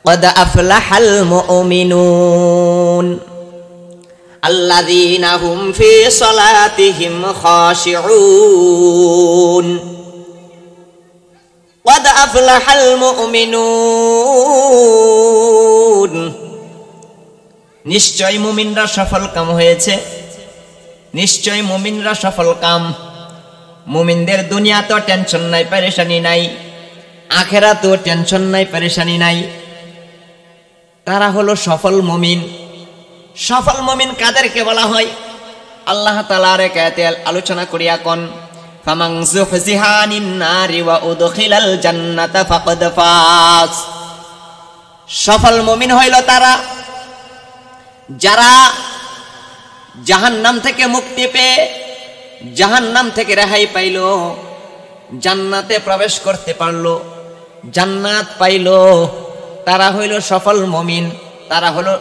قد أفلح المؤمنون الذين هم في صلاتهم خاشعون قد أفلح المؤمنون নিশ্চয় মুমিনরা সফলকাম হয়েছে, নিশ্চয় মুমিনরা সফলকাম। মুমিনদের দুনিয়াতেও টেনশন নাই, পেরেশানি নাই, আখেরাতেও টেনশন নাই, পেরেশানি নাই। তারা হলো সফল মুমিন। সফল মুমিন কাদেরকে বলা হয়? আল্লাহ তাআলার আয়াতে আলোচনা করিয়া কোন ফামান যুহজিহা আনিন নারি ওয়া উদখিলাল জান্নাতা ফাকাদ ফাজ। সফল মুমিন হইল তারা যারা জাহান্নাম থেকে মুক্তি পেয়ে, জাহান্নাম থেকে রেহাই পাইল, জান্নাতে প্রবেশ করতে পারল, জান্নাত পাইল, তারা হইল সফল মুমিন, তারা হলো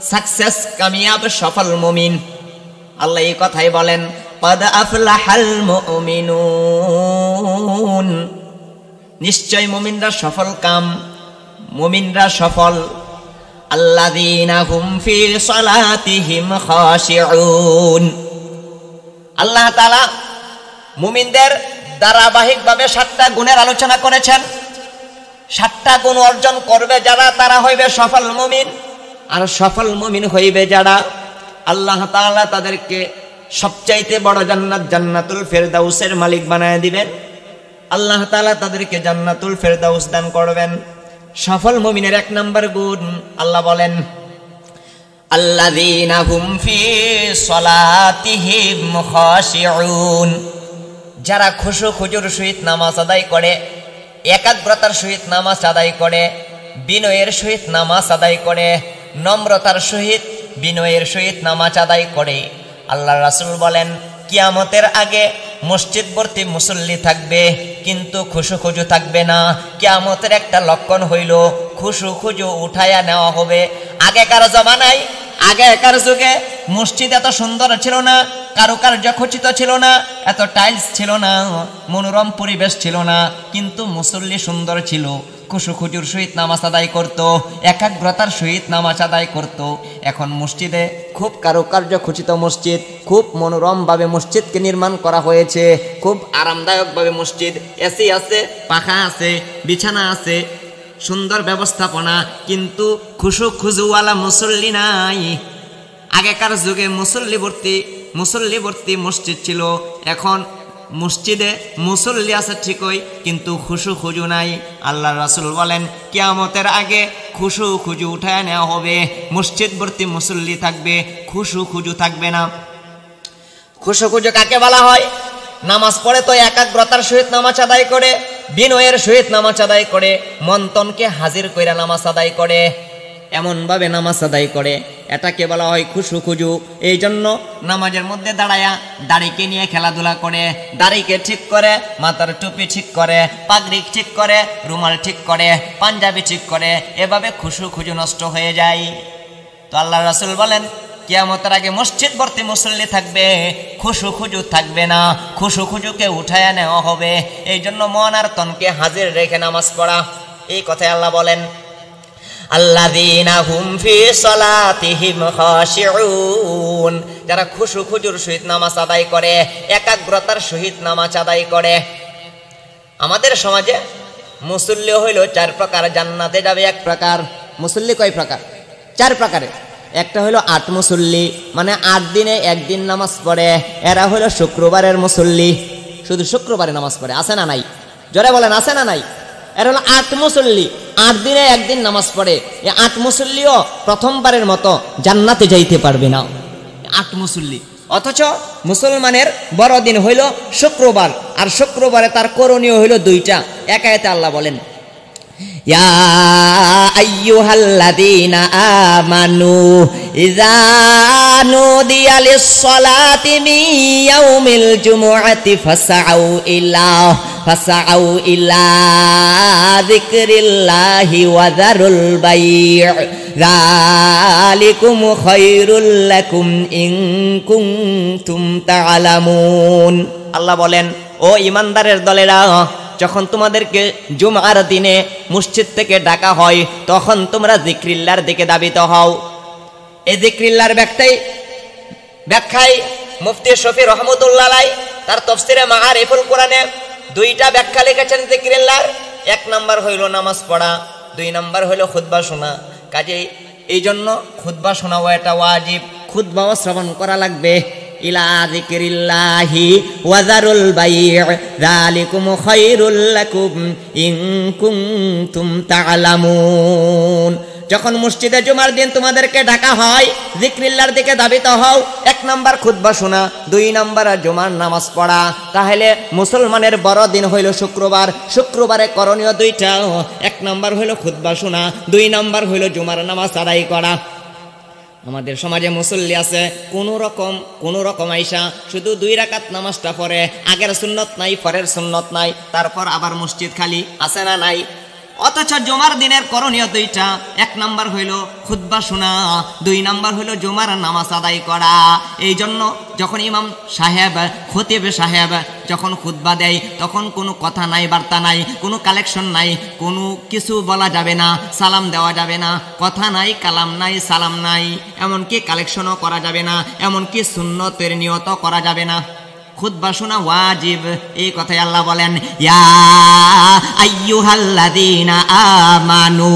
সাকসেস, কামিয়াব, সফল মুমিন। আল্লাহ এই কথাই বলেন قد أفلح المؤمنون, নিশ্চয় মুমিনরা সফল কাম, মুমিনরা সফল। আল্লাযীনা হুম ফি সালাতিহিম খাশিউন। আল্লাহ তাআলা মুমিনদের ধারাবাহিকভাবে 7টা গুণের আলোচনা করেছেন। 7টা গুণ অর্জন করবে যারা, তারা হইবে সফল মুমিন। আর সফল মুমিন হইবে যারা, আল্লাহ তাআলা তাদেরকে সবচাইতে বড় জান্নাত, জান্নাতুল ফেরদাউসের মালিক বানায় দিবেন। আল্লাহ তাআলা তাদেরকে জান্নাতুল ফেরদাউস দান করবেন। সফল মুমিনের 1 নম্বর গুণ আল্লাহ বলেন আল্লাযীনা হুম ফি সালাতিহিম খাশিউন, যারা খুশু খুজুর সহিত নামাজ আদায় করে, একাগ্রতার সহিত নামাজ আদায় করে, বিনয়ের সহিত নামাজ আদায় করে, নম্রতার সহিত বিনয়ের সহিত নামাজ আদায় করে। আল্লাহর রাসূল বলেন কিয়ামতের আগে মসজিদ ভর্তি মুসল্লি থাকবে, কিন্তু খুশু খুজু থাকবে না। কিয়ামতের একটা লক্ষণ হইল খুশু খুজু উঠাইয়া নেওয়া হবে। আগেকার জমানায়, আগেকার যুগে মসজিদ এত সুন্দর ছিল না, কারুকার্য খচিত ছিল না, এত টাইলস ছিল না, মনোরম পরিবেশ ছিল না, কিন্তু মুসল্লি সুন্দর ছিল, খুশু খুজুর সহিত নামাজ আদায় করত, একাগ্রতার সহিত নামাজ আদায় করত। এখন মসজিদে খুব কারুকার্য খচিত মসজিদ, খুব মনোরমভাবে মসজিদকে নির্মাণ করা হয়েছে, খুব আরামদায়কভাবে মসজিদ, এসি আছে, পাখা আছে, বিছানা আছে, সুন্দর ব্যবস্থাপনা, কিন্তু খুশু খুজুওয়ালা মুসল্লি নাই। আগেকার যুগে মুসল্লি ভর্তি মসজিদ ছিল, এখন মসজিদে মুসল্লি আছে ঠিকই, কিন্তু খুশু খুজু নাই। আল্লাহর রাসূল বলেন কিয়ামতের আগে খুশু খুজু উঠায় নেওয়া হবে, মসজিদ ভর্তি মুসল্লি থাকবে, খুশু খুজু থাকবে না। খুশু খুজু কাকে বলা হয়? নামাজ পড়ে তো একাগ্রতার সহিত নামাজ আদায় করে, বিনয়ের সহিত নামাজ আদায় করে, মন্তনকে হাজির কইরা নামাজ আদায় করে, এমনভাবে নামাজ আদায় করে, এটাকে বলা হয় খুশু খুজু। এই জন্য নামাজের মধ্যে দাঁড়ায়া দাড়িকে নিয়ে খেলাধুলা করে, দাড়িকে ঠিক করে, মাথার টুপি ঠিক করে, পাগড়ি ঠিক করে, রুমাল ঠিক করে, পাঞ্জাবি ঠিক করে, এভাবে খুশু খুজু নষ্ট হয়ে যায়। তো আল্লাহর রাসূল বলেন কিয়ামতের আগে মসজিদ ভর্তি মুসল্লি থাকবে, খুশু খুজু থাকবে না, খুশু খুজুকে উঠায়া নেওয়া হবে। এই জন্য মন আর তনকে হাজির রেখে নামাজ পড়া। এই কথাই আল্লাহ বলেন আল্লাযীনা হুম ফি সালাতিহিম খাশিউন, যারা খুশু খুজুর সহিত নামাজ আদায় করে, একাগ্রতার সহিত নামাজ আদায় করে। আমাদের সমাজে মুসল্লি হইল 4 প্রকার, জান্নাতে যাবে 1 প্রকার। মুসল্লি কয় প্রকার? 4 প্রকারের। একটা হইল 8 মুসল্লি, মানে 8 দিনে 1 দিন নামাজ পড়ে, এরা হইল শুক্রবারের মুসল্লি, শুধু শুক্রবারে নামাজ পড়ে। আছে না নাই? জোরে বলেন আছে না নাই? এরা হলো 8 মুসল্লি, 8 দিনে 1 দিন নামাজ পড়ে। এই 8 মুসল্লিও প্রথমবারের মতো জান্নাতে যাইতে পারবে না। 8 মুসল্লি, অথচ মুসলমানের বড়দিন হইল শুক্রবার, আর শুক্রবারে তার করণীয় হইল 2টা। এক আয়াতে আল্লাহ বলেন ইয়া আইয়ুহাল্লাযীনা আমানু ইযা নুদিয়া লিস-সালাতি মিন ইয়াউমিল জুমুআতি ফাসআউ ইলা যিকরিল্লাহি ওয়া যারুল বাই' যালিকুম খায়রুল লাকুম ইন কুনতুম তা'লামুন। আল্লাহ বলেন ও ঈমানদারের দলেরা, যখন তোমাদেরকে জুমার দিনে মসজিদ থেকে ডাকা হয় তখন তোমরা যিকরিল্লাহর দিকে ধাবিত হও। এই যিকরিল্লাহর ব্যাখ্যায় মুফতি শফি রহমতুল্লাহ আলাইহি তার তাফসীরে মাআরিফুল কোরআনে দুইটা ব্যাখ্যা লিখেছেন যিকরিল্লাহর। এক নাম্বার হইল নামাজ পড়া, দুই নাম্বার হইল খুতবা শোনা। কাজেই এই জন্য খুতবা শোনাও এটা ওয়াজিব, খুতবাও শ্রবণ করা লাগবে। ইলা যিকরিল্লাহি ওয়া যারুল বাই' যালিকুম খায়রুল লাকুম ইন কুনতুম তা'লামুন। যখন মসজিদে জুমার দিন তোমাদেরকে ডাকা হয় যিকরিল্লাহর দিকে ধাবিত হও। এক নাম্বার খুতবা শোনা, দুই নাম্বার জুমার নামাজ পড়া। তাহলে মুসলমানের বড় দিন হইল শুক্রবার, শুক্রবারে করণীয় দুইটা, এক নাম্বার হইল খুতবা শোনা, দুই নাম্বার হইল জুমার নামাজ আদায় করা। আমাদের সমাজে মুসল্লি আছে কোন রকম আইসা শুধু 2 রাকাত নামাজটা পড়ে, আগের সুন্নত নাই পরের সুন্নত নাই, তারপর আবার মসজিদ খালি আছে না নাই। অথচ জুমার দিনের করণীয় দুইটা, এক নাম্বার হইল খুতবা শোনা, দুই নাম্বার হইল জুমার নামাজ আদায় করা। এই জন্য যখন ইমাম সাহেব খতিব সাহেব যখন খুতবা দেয় তখন কোনো কথা নাই, বার্তা নাই, কোনো কালেকশন নাই, কোনো কিছু বলা যাবে না, সালাম দেওয়া যাবে না, কথা নাই, কালাম নাই, সালাম নাই, এমনকি কালেকশনও করা যাবে না, এমনকি সুন্নতের নিয়ত করা যাবে না। খুতবা শোনা ওয়াজিব। এই কথাই আল্লাহ বলেন, ইয়া আইয়ুহাল্লাযীনা আমানু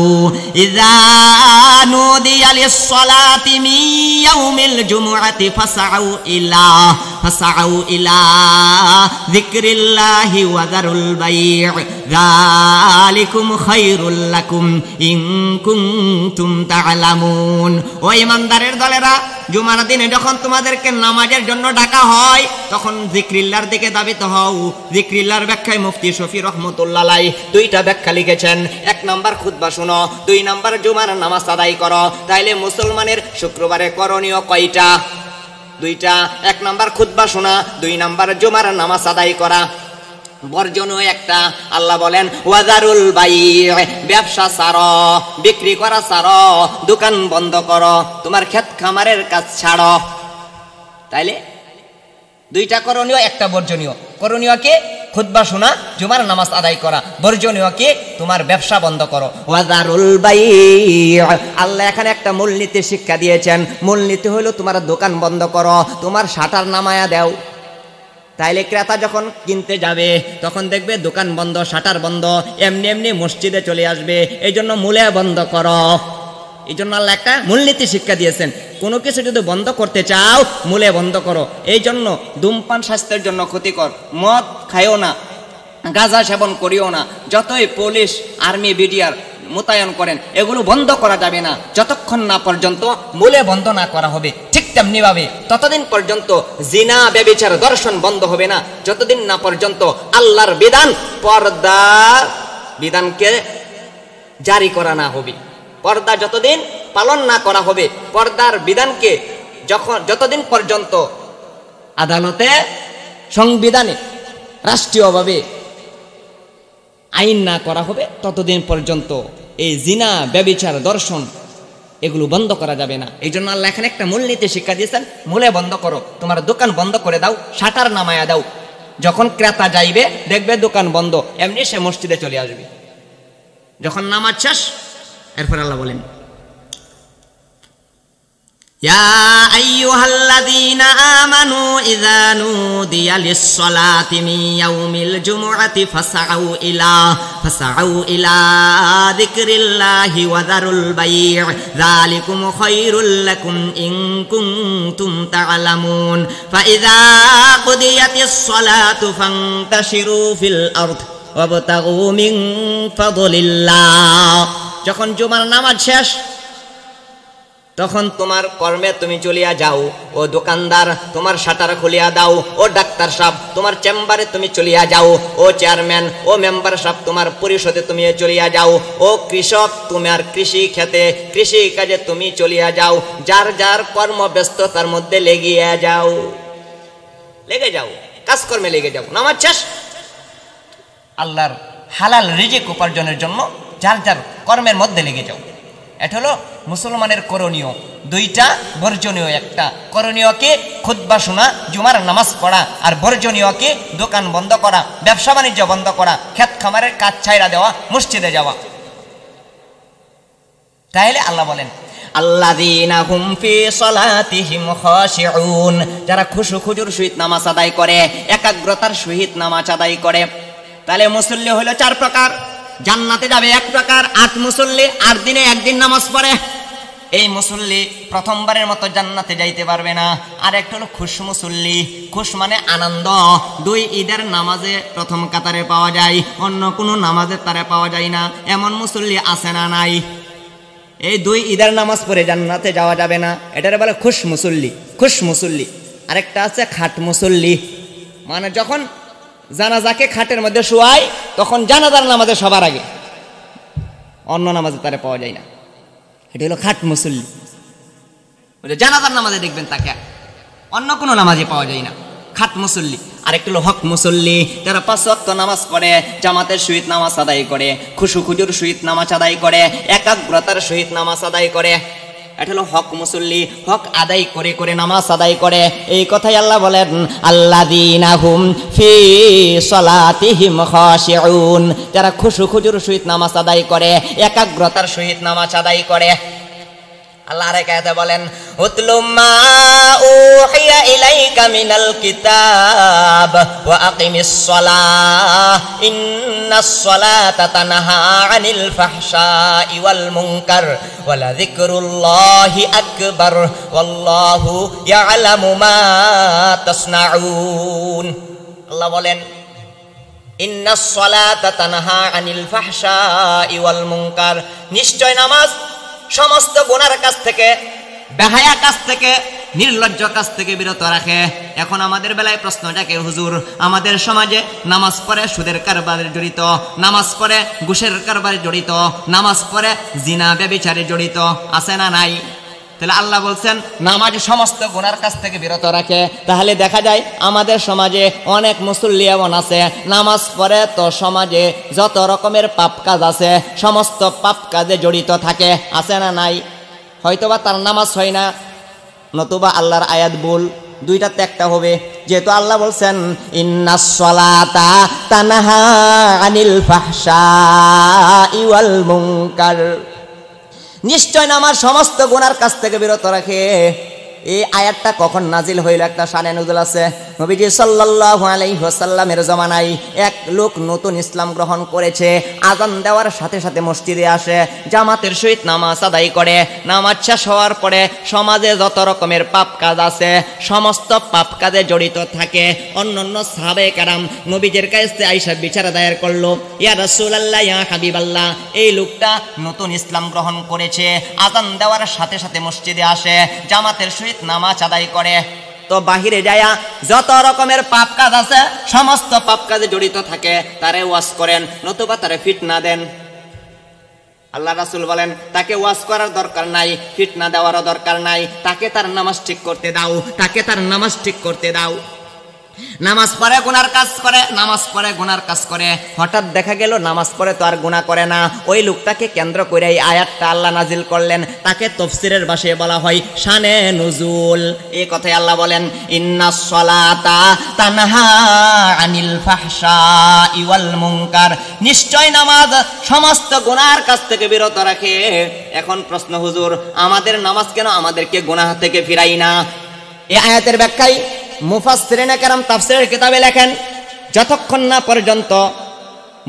ইযা নুদিয়া লিস-সালাতি মিন ইয়াউমিল জুমুআতি ফাসআউ ইলা যিকরিল্লাহি ওয়া যারুল বাই' যালিকুম খায়রুল লাকুম ইন কুনতুম তা'লামুন। ও ঈমানদারের দলেরা, জুমার দিনে যখন তোমাদেরকে নামাজের জন্য ডাকা হয় তখন যিকরিল্লাহর দিকে ধাবিত হও। যিকরিল্লাহর ব্যাখ্যায় মুফতি শফি রহমতুল্লাহ আলাইহি দুইটা ব্যাখ্যা লিখেছেন। এক নাম্বার খুতবা শোনো, দুই নাম্বার জুমার নামাজ আদায় করো। তাইলে মুসলমানের শুক্রবারে করণীয় কয়টা? দুইটা। এক নাম্বার খুতবা শোনা, দুই নাম্বার জুমার নামাজ আদায় করা। বর্জনীয় একটা, আল্লাহ বলেন ওয়াজারুল বাই', ব্যবসা ছাড়ো, বিক্রি করা ছাড়ো, দোকান বন্ধ করো, তোমার ক্ষেত খামারের কাজ ছাড়ো। তাইলে দুইটা করণীয়, একটা বর্জনীয়। করণীয় কি? খুতবা শোনা, জুমার নামাজ আদায় করা। বর্জনীয় কি? তোমার ব্যবসা বন্ধ করো। ওয়াজারুল বাই', আল্লাহ এখানে একটা মূলনীতি শিক্ষা দিয়েছেন। মূলনীতি হলো তোমার দোকান বন্ধ করো, তোমার শাটার নামায়া দাও। তাইলে ক্রেতা যখন কিনতে যাবে তখন দেখবে দোকান বন্ধ, শাটার বন্ধ, এমনি এমনি মসজিদে চলে আসবে। এই জন্য মূলে বন্ধ করো। এই জন্য আল্লাহ একটা মূলনীতি শিক্ষা দিয়েছেন, কোনো কিছু যদি বন্ধ করতে চাও মূলে বন্ধ করো। এই জন্য ধূমপান স্বাস্থ্যের জন্য ক্ষতিকর, মদ খাইও না, গাঁজা সেবন করিও না। যতই পুলিশ, আর্মি, বিডিআর মোতায়েন করেন, এগুলো বন্ধ করা যাবে না যতক্ষণ না পর্যন্ত মূলে বন্ধ না করা হবে। ঠিক তেমনি ভাবে ততদিন পর্যন্ত জিনা, ব্যভিচার, দর্শন বন্ধ হবে না যতদিন না পর্যন্ত আল্লাহর বিধান, পর্দা বিধানকে জারি করা না হবে। পর্দা যতদিন পালন না করা হবে, পর্দার বিধানকে যতদিন পর্যন্ত আদালতে, সংবিধানে, রাষ্ট্রীয়ভাবে আইন না করা হবে ততদিন পর্যন্ত এই জিনা, ব্যভিচার, দর্শন এগুলো বন্ধ করা যাবে না। এই জন্য আল্লাহ এখানে একটা মূলনীতি শিক্ষা দিয়েছেন, মূলে বন্ধ করো, তোমার দোকান বন্ধ করে দাও, শাটার নামায়া দাও। যখন ক্রেতা যাইবে দেখবে দোকান বন্ধ, এমনি সে মসজিদে চলে আসবে। যখন নামাজ শেষ, এরপর আল্লাহ বলেন, ইয়া আইয়ুহাল্লাযীনা আমানু ইযা নুদিয়া লিস-সালাতি মিন ইয়াউমিল জুমুআতি ফাসআউ ইলা যিকরিল্লাহি ওয়া যারুল বাই' যালিকুম খায়রুল লাকুম ইন কুনতুম তা'লামুন ফাইযা কুদিয়াতিস-সালাতু ফান্তাশিরু ফিল আরদ ওয়াবতাগু মিন ফাদলিল্লাহ। যখন জুমার নামাজ শেষ তখন তোমার কর্মে তুমি চলিয়া যাও। ও দোকানদার, তোমার শাটার খুলিয়া দাও। ও ডাক্তার সাহেব, তোমার চেম্বারে তুমি চলিয়া যাও। ও চেয়ারম্যান, ও মেম্বার সাহেব, তোমার পরিষদে তুমি চলিয়া যাও। ও কৃষক, তোমার কৃষি ক্ষেতে, কৃষি কাজে তুমি চলিয়া যাও। যার যার কর্মব্যস্ততার মধ্যে লেগে যাও, কাজকর্মে লেগে যাও। নামাজ শেষ, আল্লাহর হালাল রিজিক উপার্জনের জন্য যার যার কর্মের মধ্যে লেগে যাও। এটা হলো মুসলমানের করণীয়। দুইটা, বর্জনীয় একটা। করণীয় কি? খুতবা শোনা, জুমার নামাজ পড়া। আর বর্জনীয় কি? দোকান বন্ধ করা, ব্যবসা বাণিজ্য বন্ধ করা, ক্ষেত খামারের কাজ ছাইরা দেওয়া, মসজিদে যাওয়া। তাহলে আল্লাহ বলেন আল্লাযীনা হুম ফি সালাতিহিম খাশিউন, যারা খুশু খুজুর সহিত নামাজ আদায় করে, একাগ্রতার সহিত নামাজ আদায় করে। তাহলে মুসল্লি হলো 4 প্রকার। জান্নাতে যাবে 1 প্রকার, 8 মুসল্লি 8 দিনে 1 দিন নামাজ পড়ে। এই মুসল্লি প্রথমবারের মতো জান্নাতে যাইতে পারবে না। আর একটা হলো খুশ মুসল্লি। খুশ মানে আনন্দ। 2 ঈদের নামাজে প্রথম কাতারে পাওয়া যায়, অন্য কোনো নামাজে তারে পাওয়া যায় না। এমন মুসল্লি আছে না নাই? এই 2 ঈদের নামাজ পড়ে জান্নাতে যাওয়া যাবে না, এটারে বলে খুশ মুসল্লি। খুশ মুসল্লি। আরেকটা আছে খাট মুসল্লি, মানে যখন জানাজাকে খাটের মধ্যে শোয়ায় তখন জানাজার নামাজে সবার আগে, অন্য নামাজে তারে পাওয়া যায় না। এটা হলো খাট মুসল্লি। জানাজার নামাজে দেখবেন তাকে, অন্য কোনো নামাজে পাওয়া যায় না, খাট মুসল্লি। আরেকটা হলো হক মুসল্লি, যারা 5 ওয়াক্ত নামাজ পড়ে, জামাতের সহিত নামাজ আদায় করে, খুশু খুজুর সহিত নামাজ আদায় করে, একাগ্রতার সহিত নামাজ আদায় করে। এটা হলো হক মুসল্লি, হক আদায় করে করে নামাজ আদায় করে। এই কথাই আল্লাহ বলেন আল্লাযীনা হুম ফি সালাতিহিম খাশিউন, যারা খুশু খুজুর সহিত নামাজ আদায় করে, একাগ্রতার সহিত নামাজ আদায় করে। আল্লাহ আরেক আয়াতে বলেন উতলু মা উহিয়া ইলাইকা মিনাল কিতাব ওয়া আকিমিস সালাহ ইন্নাস সালাতা তানহা আনিল ফাহশাই ওয়াল মুনকার ওয়া লাযিকরুল্লাহি আকবার ওয়াল্লাহু ইয়ালামু মা তাসনাউন। আল্লাহ বলেন ইন্নাস সালাতা তানহা আনিল ফাহশাই ওয়াল মুনকার, নিশ্চয় নামাজ সমস্ত গুনার কাছ থেকে, বেহায়া কাজ থেকে, নির্লজ্জ কাজ থেকে বিরত রাখে। এখন আমাদের বেলায় প্রশ্ন জাগে, হুজুর আমাদের সমাজে নামাজ পড়ে সুদের কারবারে জড়িত, নামাজ পড়ে ঘুষের কারবারে জড়িত, নামাজ পড়ে জিনা ব্যভিচারে জড়িত, আছে না নাই? তাহলে আল্লাহ বলছেন নামাজ সমস্ত গুনার কাছ থেকে বিরত রাখে। তাহলে দেখা যায় আমাদের সমাজে অনেক মুসল্লি এমন আছে, নামাজ পড়ে তো সমাজে যত রকমের পাপ কাজ আছে সমস্ত পাপ কাজে জড়িত থাকে, আছে না নাই? হয়তোবা তার নামাজ হয় না, নতুবা আল্লাহর আয়াত ভুল, দুইটাতে একটা হবে। যেহেতু আল্লাহ বলছেন ইন্নাস সালাতা তানহা আনিল ফাহশাই ওয়াল মুনকার, নিশ্চয় নামাজ সমস্ত গুনার কাছ থেকে বিরত রাখে। এই আয়াতটা কখন নাজিল হইল? একটা শানে নুজুল আছে। নবীজি সাল্লাল্লাহু আলাইহি ওয়াসাল্লামের জমানায় এক লোক নতুন ইসলাম গ্রহণ করেছে। আযান দেওয়ার সাথে সাথে মসজিদে আসে, জামাতের সহিত নামাজ আদায় করে। নামাজ শেষ হওয়ার পরে সমাজে যত রকমের পাপ কাজ আছে সমস্ত পাপ কাজে জড়িত থাকে। অন্যান্য সাহাবায়ে কেরাম নবীজির কাছে আয়েশা বিচার দায়ের করলো, ইয়া রাসূলুল্লাহ, ইয়া হাবিবাল্লাহ, এই লোকটা নতুন ইসলাম গ্রহণ করেছে, আযান দেওয়ার সাথে সাথে মসজিদে আসে, জামাতের সহিত নামাজ আদায় করে, তো বাহিরে যায়া যত রকমের পাপ কাজ আছে সমস্ত পাপ কাজে জড়িত থাকে, তারে ওয়াজ করেন, নতুবা তারে ফিতনা দেন। আল্লাহ রাসূল বলেন তাকে ওয়াজ করার দরকার নাই, ফিতনা দেওয়ারও দরকার নাই, তাকে তার নামাজ ঠিক করতে দাও, তাকে তার নামাজ ঠিক করতে দাও। নামাজ পড়ে গুনার কাজ করে, নামাজ পড়ে গুনার কাজ করে, হঠাৎ দেখা গেল নামাজ পড়ে তো আর গুনাহ করে না। ওই লোকটাকে কেন্দ্র করে এই আয়াতটা আল্লাহ নাজিল করলেন, তাকে তাফসীরের ভাষায় বলা হয় শানে নুজুল। এই কথাই আল্লাহ বলেন ইন্নাস সালাতা তানহা আনিল ফাহশাই ওয়াল মুনকার, নিশ্চয় নামাজ সমস্ত গুনার কাছ থেকে বিরত রাখে। এখন প্রশ্ন, হুজুর আমাদের নামাজ কেন আমাদেরকে গুনাহ থেকে ফিরাই না? এই আয়াতের ব্যাখ্যায় মুফাসসিরিনে কেরাম তাফসীরের কিতাবে লেখেন, যতক্ষণ না পর্যন্ত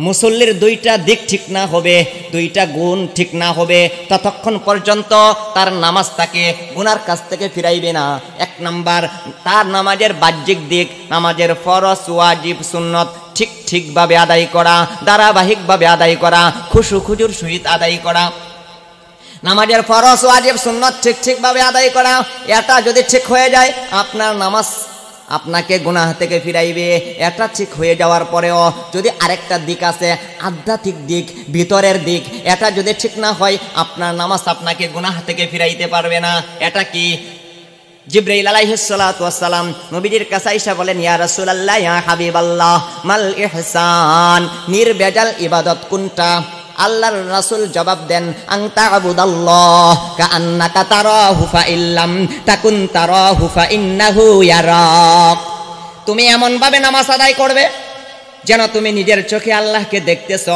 মুসল্লির 2টা দিক ঠিক না হবে, 2টা গুণ ঠিক না হবে, ততক্ষণ পর্যন্ত তার নামাজ তাকে গুনার কাছ থেকে ফিরাইবে না। 1 নাম্বার, তার নামাজের বাহ্যিক দিক, নামাজের ফরজ ওয়াজিব সুন্নত ঠিকভাবে আদায় করা, ধারাবাহিকভাবে আদায় করা, খুশু খুজুর সহিত আদায় করা। নামাজের ফরজ ওয়াজিব সুন্নত ঠিকভাবে আদায় করা, এটা যদি ঠিক হয়ে যায় আপনার নামাজ আপনাকে গুনাহ থেকে ফিরাইবে। এটা ঠিক হয়ে যাওয়ার পরেও যদি আরেকটা দিক আছে, আধ্যাত্মিক দিক, ভিতরের দিক, এটা যদি ঠিক না হয় আপনার নামাজ আপনাকে গুনাহ থেকে ফিরাইতে পারবে না। এটা কি? জিবরাইল আলাইহিস সালাতু ওয়াস সালাম নবীজির কাছে আয়েশা বলেন, ইয়া রাসূলুল্লাহ, ইয়া হাবিবাল্লাহ, মাল ইহসান, নির্বেজাল ইবাদত কোনটা? আল্লাহর রাসূল জবাব দেন আনতা আবুদাল্লাহ কাআন্নাকা তারাহু ফা ইল্লাম তাকুন তারাহু ফা ইন্নাহু ইয়ারাক। তুমি এমন ভাবে নামাজ আদায় করবে যেন তুমি নিজের চোখে আল্লাহকে দেখতেছ,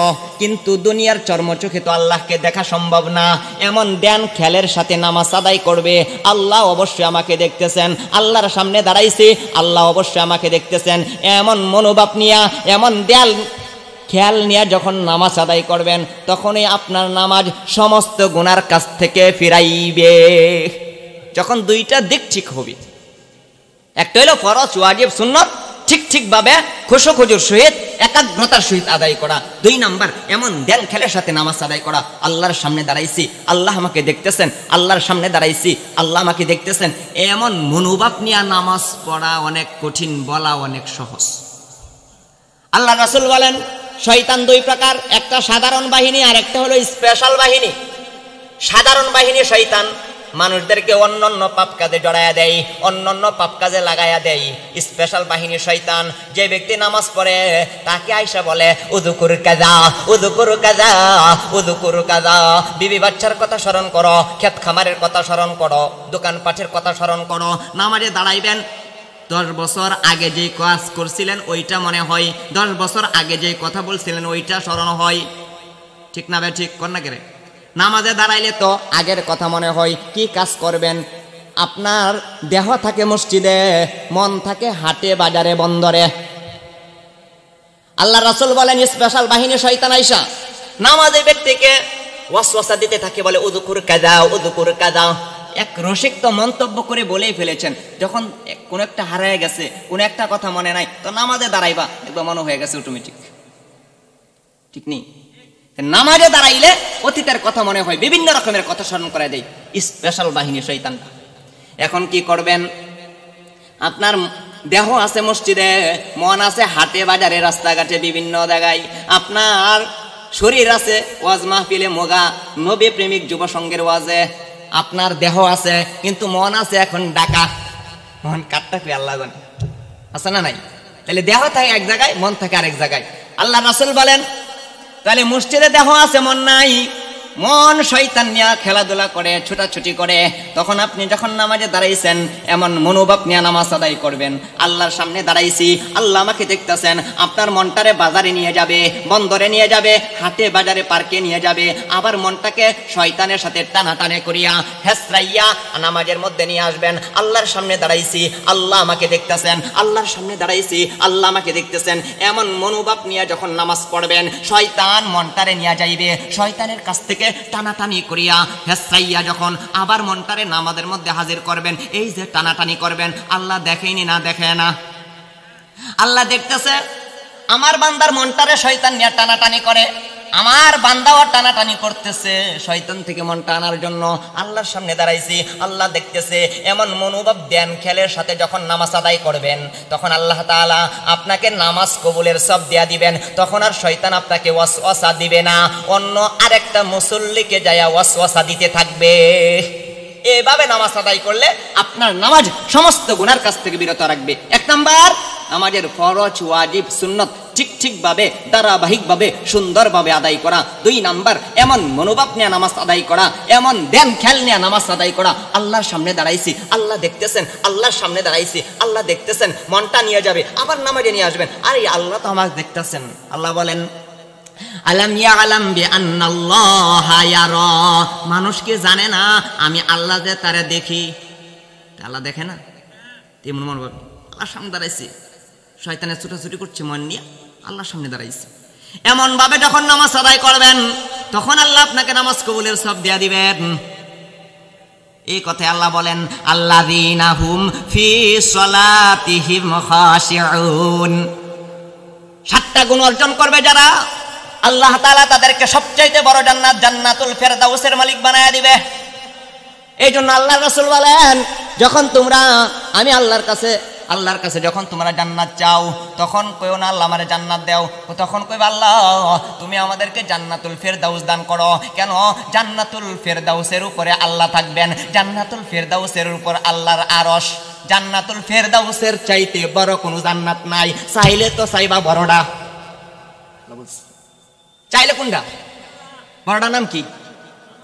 কিন্তু দুনিয়ার চর্ম চোখে তো আল্লাহকে দেখা সম্ভব না। এমন ধ্যান খেয়ালের সাথে নামাজ আদায় করবে, আল্লাহ অবশ্যই আমাকে দেখতেছেন, আল্লাহর সামনে দাঁড়াইছি, আল্লাহ অবশ্যই আমাকে দেখতেছেন। এমন মনোভাব নিয়ে, এমন ধ্যান খেয়াল নিয়ে যখন নামাজ আদায় করবেন, তখনই আপনার নামাজ সমস্ত গুনার কাছ থেকে ফিরাইবে। যখন দুইটা দিক ঠিক হবে, একটা হলো ফরজ ওয়াজিব সুন্নত ঠিকভাবে খুশু খুজুর সহিত একাগ্রতার সহিত আদায় করা। 2 নাম্বার এমন ধ্যান খেলের সাথে নামাজ আদায় করা। আল্লাহর সামনে দাঁড়াইছি, আল্লাহ আমাকে দেখতেছেন, আল্লাহর সামনে দাঁড়াইছি, আল্লাহ আমাকে দেখতেছেন। এমন মনোভাব নিয়ে নামাজ পড়া অনেক কঠিন, বলা অনেক সহজ। আল্লাহ রাসূল বলেন শয়তান 2 প্রকার, একটা সাধারণ বাহিনী আর একটা হলো স্পেশাল বাহিনী। সাধারণ বাহিনী শয়তান মানুষদেরকে অন্যান্য পাপ কাজে জড়ায়া দেয়, অন্যান্য পাপ কাজে লাগাইয়া দেয়। স্পেশাল বাহিনী শয়তান, যে ব্যক্তি নামাজ পড়ে তাকে আয়েশা বলে উযকুর কাযা উযকুর কাযা উযকুর কাযা, বিবি বাচ্চার কথা স্মরণ করো, ক্ষেত খামারের কথা স্মরণ করো, দোকানপাটের কথা স্মরণ করো। নামাজে দাঁড়াইবেন, 10 বছর আগে যে কাজ করছিলেন ওইটা মনে হয়, 10 বছর আগে যে কথা বলছিলেন ওইটা স্মরণ হয়। ঠিক না ভাই? ঠিক কর না কেরে? নামাজে দাঁড়াইলে তো আগের কথা মনে হয়। কি কাজ করবেন? আপনার দেহ থাকে মসজিদে, মন থাকে হাটে বাজারে বন্দরে। আল্লাহ রাসূল বলেন স্পেশাল বাহিনী শয়তান আয়েশা নামাজে ব্যক্তিকে ওয়াসওয়াসা দিতে থাকে, বলে উযকুর কাযা উযকুর কাযা। এক রসিক তো মন্তব্য করে বলেই ফেলেছেন, যখন কোন একটা হারিয়ে গেছে, কোন একটা কথা মনে নাই, তো নামাজে দাঁড়াইবা একবার মনে হয়ে গেছে অটোমেটিক। ঠিক নেই? নামাজে দাঁড়াইলে অতীতের কথা মনে হয়, বিভিন্ন রকমের কথা স্মরণ করে দেয় স্পেশাল বাহিনী শয়তানটা। এখন কি করবেন? আপনার দেহ আছে মসজিদে, মন আছে হাটে বাজারে রাস্তাঘাটে বিভিন্ন জায়গায়, আপনার শরীর আছে ওয়াজ মাহফিলে মোগা নবী প্রেমিক যুব সংঘের ওয়াজে, আপনার দেহ আছে কিন্তু মন আছে এখন ঢাকা। মন কাটটা কি আল্লাহ জানে, আছে না নাই? তাহলে দেহ থাকে এক জায়গায়, মন থাকে আরেক জায়গায়। আল্লাহ রাসূল বলেন তাহলে মসজিদে দেহ আছে মন নাই, মন শয়তান নিয়ে খেলাধুলা করে, ছোটাছুটি করে। তখন আপনি যখন নামাজে দাঁড়াইছেন এমন মনোভাব নিয়ে নামাজ আদায় করবেন, আল্লাহর সামনে দাঁড়াইছি, আল্লাহ আমাকে দেখতেছেন। আপনার মনটারে বাজারে নিয়ে যাবে, বন্দরে নিয়ে যাবে, হাটে বাজারে পার্কে নিয়ে যাবে, আবার মনটাকে শয়তানের সাথে টানাটানে করিয়া হেসরাইয়া নামাজের মধ্যে নিয়ে আসবেন। আল্লাহর সামনে দাঁড়াইছি, আল্লাহ আমাকে দেখতেছেন, আল্লাহর সামনে দাঁড়াইছি, আল্লাহ আমাকে দেখতেছেন। এমন মনোভাব নিয়ে যখন নামাজ পড়বেন, শয়তান মনটারে নিয়ে যাইবে, শয়তানের কাছ থেকে টানাটানি করিয়া হেসরাইয়া যখন আবার মনটারে নামাজের মধ্যে হাজির করবেন, এই যে টানাটানি করবেন, আল্লাহ দেখেনি না? দেখে না? আল্লাহ দেখতেছে আমার বান্দার মনটারে শয়তান নিয়ে টানাটানি করে, আমার বান্দাও টানাটানি করতেছে শয়তান থেকে মন টানার জন্য। আল্লাহর সামনে দাঁড়াইছি, আল্লাহ দেখতেছে। এমন মনোভাব ধ্যান খেলের সাথে যখন নামাজ আদায় করবেন, তখন আল্লাহ তাআলা আপনাকে নামাজ কবুলের সব দেয়া দিবেন। তখন আর শয়তান আপনাকে ওয়াসওয়াসা দিবে না, অন্য আরেকটা মুসল্লিকে যায়া ওয়াসওয়াসা দিতে থাকবে। এভাবে নামাজ আদায় করলে আপনার নামাজ সমস্ত গুনার কাছ থেকে বিরত রাখবে। 1 নাম্বার নামাজের ফরজ ওয়াজিব সুন্নত ঠিকভাবে ধারাবাহিকভাবে সুন্দরভাবে আদায় করা। 2 নাম্বার এমন মনোভাব নিয়ে নামাজ আদায় করা, এমন ধ্যান খেয়াল নিয়ে নামাজ আদায় করা। আল্লাহর সামনে দাঁড়াইছি, আল্লাহ দেখতেছেন, আল্লাহর সামনে দাঁড়াইছি, আল্লাহ দেখতেছেন। মনটা নিয়ে যাবে, আবার নামাজে নিয়ে আসবেন, আরে আল্লাহ তো আমাকে দেখতেছেন। আল্লাহ বলেন আলাম ইয়ালাম বিআন্নাল্লাহা ইয়ারা, মানুষ কি জানে না আমি আল্লাহ যে তারে দেখি? আল্লাহ দেখে না? তেমন মন ভাবে আল্লাহর সামনে দাঁড়াইছি, শয়তানের ছুটাছুটি করছে মন নিয়ে, আল্লাহর সামনে দাঁড়াইছি। এমন ভাবে যখন নামাজ আদায় করবেন, তখন আল্লাহ আপনাকে নামাজ কবুলের সব দেয়া দিবেন। এই কথায় আল্লাহ বলেন আল্লাযীনা হুম ফি সলাতিহিম খাশিউন, 7টা গুণ অর্জন করবে যারা, আল্লাহ তাআলা তাদেরকে সবচাইতে বড় জান্নাত জান্নাতুল ফেরদাউসের মালিক বানায়া দিবে। এই জন্য আল্লাহর রাসূল বলেন যখন তোমরা আমি আল্লাহর কাছে যখন তোমরা জান্নাত চাও, তখন কইও না আল্লাহ আমারে জান্নাত দাও, তখন কইবা আল্লাহ তুমি আমাদেরকে জান্নাতুল ফেরদাউস দান করো। কেন? জান্নাতুল ফেরদাউসের উপরে আল্লাহ থাকবেন, জান্নাতুল ফেরদাউসের উপর আল্লাহর আরশ। জান্নাতুল ফেরদাউসের চাইতে বড় কোনো জান্নাত নাই। চাইলে তো চাইবা বড়টা, চাইলে কোনটা? বড়টার নাম কি?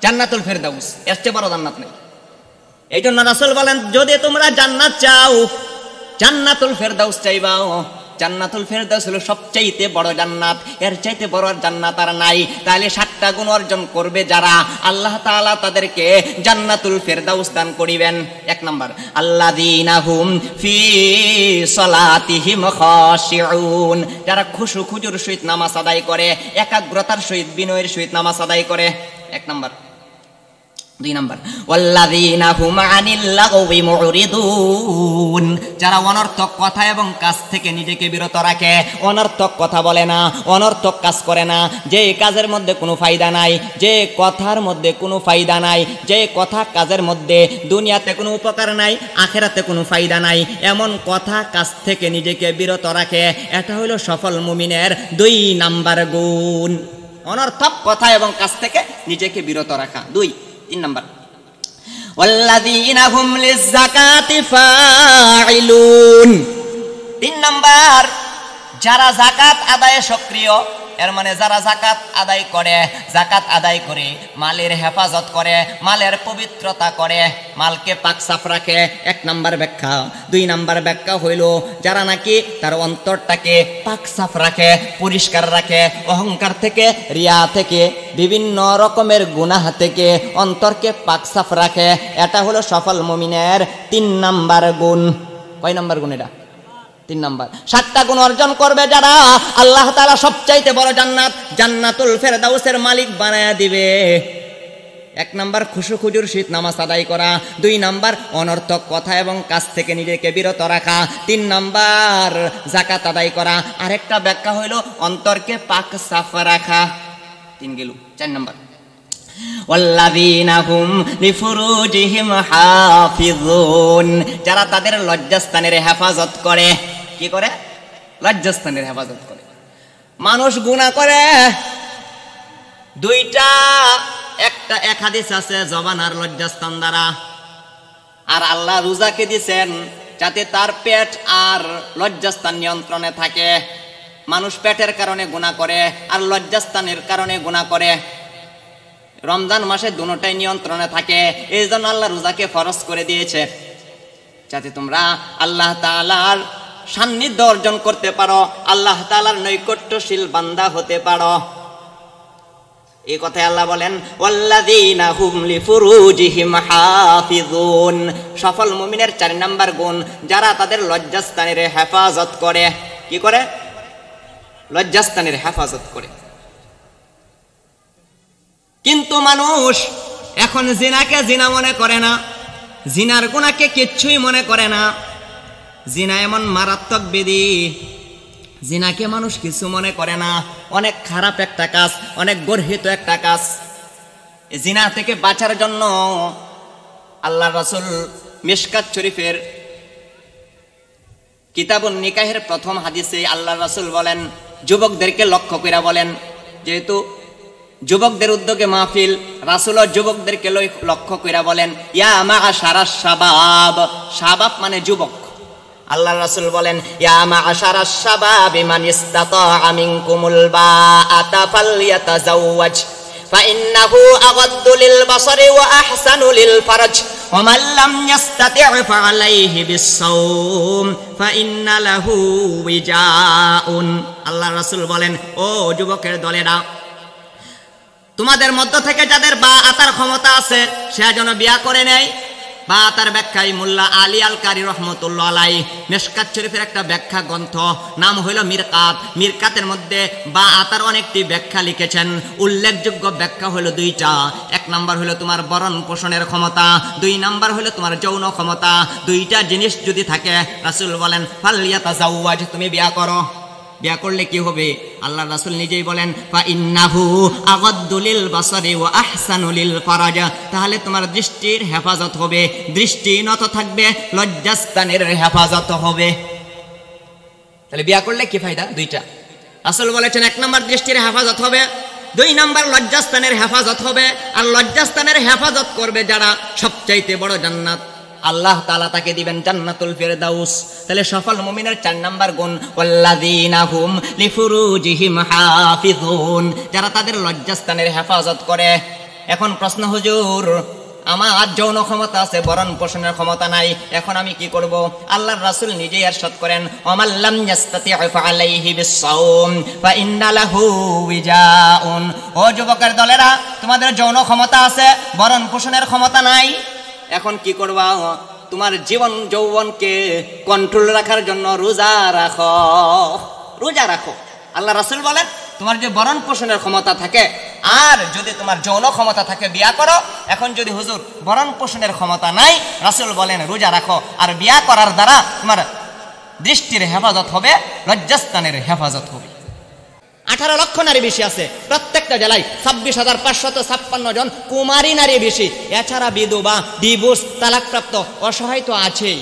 জান্নাতুল ফেরদাউস। এর চেয়ে বড় জান্নাত নেই। এই জন্য রাসূল বলেন, যদি তোমরা জান্নাত চাও, জান্নাতুল ফেরদাউস চাইবাও। জান্নাতুল ফেরদাউস হলো সবচাইতে বড় জান্নাত, এর চাইতে বড় জান্নাত আর নাই। তাহলে 7টা গুণ অর্জন করবে যারা, আল্লাহ তাআলা তাদেরকে জান্নাতুল ফেরদাউস দান করিবেন। 1 নাম্বার, আল্লাযীনা হুম ফি সলাতিহিম খাশিউন, যারা খুশু খুজুর সহিত নামাজ আদায় করে, একাগ্রতার সহিত বিনয়ের সহিত নামাজ আদায় করে। 1 নাম্বার। 2 নাম্বার, ওয়াল্লাযীনা হুম আনিল লাগওয়ি মুরিদুন, যারা অনর্থক কথা এবং কাজ থেকে নিজেকে বিরত রাখে, অনর্থক কথা বলে না, অনর্থক কাজ করে না। যে কাজের মধ্যে কোনো ফায়দা নাই, যে কথার মধ্যে কোনো ফায়দা নাই, যে কথা কাজের মধ্যে দুনিয়াতে কোনো উপকার নাই, আখিরাতে কোনো ফায়দা নাই, এমন কথা কাজ থেকে নিজেকে বিরত রাখে। এটা হলো সফল মুমিনের 2 নাম্বার গুণ, অনর্থক কথা এবং কাজ থেকে নিজেকে বিরত রাখা। 3 নাম্বার, ওয়াল্লাযীনা হুম লিয-যাকাতি ফাইলুন। 3 নাম্বার, যারা যাকাত আদায়ে সক্রিয়, এর মানে যারা যাকাত আদায় করে, যাকাত আদায় করে মালের হেফাজত করে, মালের পবিত্রতা করে, মালকে পাক সাফ রাখে। 1 নাম্বার ব্যাখ্যা। 2 নাম্বার ব্যাখ্যা হইল, যারা নাকি তার অন্তরটাকে পাক সাফ রাখে, পরিষ্কার রাখে, অহংকার থেকে, রিয়া থেকে, বিভিন্ন রকমের গুনাহ থেকে অন্তরকে পাক সাফ রাখে। এটা হলো সফল মুমিনের 3 নাম্বার গুণ। কয় নাম্বার গুণ এটা? 3 নাম্বার। 7টা গুণ অর্জন করবে যারা, আল্লাহ তাআলা সবচাইতে বড় জান্নাত, জান্নাতুল ফেরদাউসের মালিক বানায়া দিবে। 1 নাম্বার, খুশু খুজুর সহিত নামাজ আদায় করা। 2 নাম্বার, অনর্থক কথা এবং কাজ থেকে নিজেকে বিরত রাখা। 3 নাম্বার, যাকাত আদায় করা। আরেকটা ব্যাখ্যা হইল অন্তরকে পাক সাফ রাখা। 3 গেল। 4 নাম্বার, ওয়াল্লাযীনা হুম লিফুরুজিহিম হাফিজুন, যারা তাদের লজ্জাস্থানের হেফাজত করে। কি করে? লজ্জাস্থানের হেফাজত করে। মানুষ গুনাহ করে 2টা, এক হাদিস আছে জবান আর লজ্জাস্থান দ্বারা। আর আল্লাহ রোজাকে দিয়েছেন যাতে তার পেট আর লজ্জাস্থান নিয়ন্ত্রণে থাকে। মানুষ পেটের কারণে গুনাহ করে আর লজ্জাস্থানের কারণে গুনাহ করে। রমজান মাসে দুটোটাই নিয়ন্ত্রণে থাকে। এই জন্য আল্লাহ রোজাকে ফরজ করে দিয়েছে, যাতে তোমরা আল্লাহ তাআলার সান্নিধ্য অর্জন করতে পারো, আল্লাহ তাআলার নৈকট্যশীল বান্দা হতে পারো। এই কথায় আল্লাহ বলেন, ওয়াল্লাযীনা হুম লিফুরুজিহিম হাফিজুন, সফল মুমিনের 4 নাম্বার গুণ, যারা তাদের লজ্জাস্থানের হেফাজত করে। কি করে? লজ্জাস্থানের হেফাজত করে। কিন্তু মানুষ এখন জিনাকে জিনা মনে করে না, জিনার গুনাহকে কিচ্ছুই মনে করে না। জিনা এমন মারাত্মক ব্যাধি, জিনাকে মানুষ কিছু মনে করে না। অনেক খারাপ একটা কাজ, অনেক গর্হিত একটা কাজ। জিনা থেকে বাঁচার জন্য আল্লাহ রাসূল মিশকাত শরীফের কিতাবুন নিকাহের প্রথম হাদিসে আল্লাহ রাসূল বলেন, যুবকদেরকে লক্ষ্য করে বলেন, যেহেতু যুবকদের উদ্যোগে মাহফিল, রাসূলও যুবকদেরকে লক্ষ্য করে বলেন, ইয়া মাআশারাশ শাবাব, শাবাব মানে যুবক। আল্লাহ রাসূল বলেন, ইয়া মাআশারাশ শাবাবি মান ইসতাতাআ মিনকুমুল বাআতা ফালইয়াতাযাওয়াজ ফাইন্নাহু আগাদ্দু লিল বাসারি ওয়া আহসানু লিল ফারজ ওয়া মান লাম ইসতাতি' ফাআলাইহি বিস-সাওম ফাইন্না লাহু উইজাউন। আল্লাহ রাসূল বলেন, ও যুবকের দলেরা, তোমাদের মধ্য থেকে যাদের বা আতার ক্ষমতা আছে সে যেন বিয়া করে নেয়। বা আতার ব্যাখ্যায় মোল্লা আলী আল কারি রহমতুল্লাহ আলাই মিশকাত শরীফের একটা ব্যাখ্যা গ্রন্থ নাম হইল মিরকাত। মিরকাতের মধ্যে বা আতার অনেকটি ব্যাখ্যা লিখেছেন। উল্লেখযোগ্য ব্যাখ্যা হলো 2টা। 1 নাম্বার হলো তোমার বরণ পোষণের ক্ষমতা, 2 নাম্বার হলো তোমার যৌন ক্ষমতা। 2টা জিনিস যদি থাকে, রাসূল বলেন ফালইয়াতাযাওয়াজ, তুমি বিয়া করো। বিয়া করলে কি হবে? আল্লাহ রাসূল নিজেই বলেন, ফা ইন্নাহু আগাদ্দু লিল বাসারি ওয়া আহসানু লিল ফারাজ, তাহলে তোমার দৃষ্টির হেফাজত হবে, দৃষ্টি নত থাকবে, লজ্জাস্থানের হেফাজত হবে। তাহলে বিয়া করলে কি ফায়দা? 2টা। রাসূল বলেছেন, 1 নাম্বার দৃষ্টির হেফাজত হবে, 2 নাম্বার লজ্জাস্থানের হেফাজত হবে। আর লজ্জাস্থানের হেফাজত করবে যারা, সবচাইতে বড় জান্নাত আল্লাহ তাআলা তাকে দিবেন জান্নাতুল ফিরদাউস। তাহলে সফল মুমিনের 4 নাম্বার গুণ ওয়াল্লাযীনা হুম লিফুরুজিহিম হাফিজুন, যারা তাদের লজ্জাস্থানের হেফাজত করে। এখন প্রশ্ন, হুজুর আমার যৌন ক্ষমতা আছে, ভরণ পোষণের ক্ষমতা নাই, এখন আমি কি করব? আল্লাহর রাসূল নিজেই ইরশাদ করেন, ওয়ামাল্লাম ইয়াসতাতি' ফাআলাইহি বিস-সাওম ফাইন্না লাহু উইজাউন। ও যুবকের দলেরা, তোমাদের যৌন ক্ষমতা আছে, ভরণ পোষণের ক্ষমতা নাই, এখন কি করবা? তোমার জীবন যৌবনকে কন্ট্রোল রাখার জন্য রোজা রাখো, রোজা রাখো। আল্লাহ রাসূল বলেন, তোমার যে ভরণ পোষণের ক্ষমতা থাকে আর যদি তোমার যৌন ক্ষমতা থাকে বিয়া করো। এখন যদি হুজুর ভরণ পোষণের ক্ষমতা নাই, রাসূল বলেন রোজা রাখো। আর বিয়া করার দ্বারা তোমার দৃষ্টির হেফাজত হবে, লজ্জাস্থানের হেফাজত হবে। 18 লক্ষ নারী বেশি আছে প্রত্যেকটা জেলায়, 26,556 জন কুমারী নারী বেশি। এছাড়া বিধবা, ডিভোর্স, তালাকপ্রাপ্ত, অসহায় তো আছেই।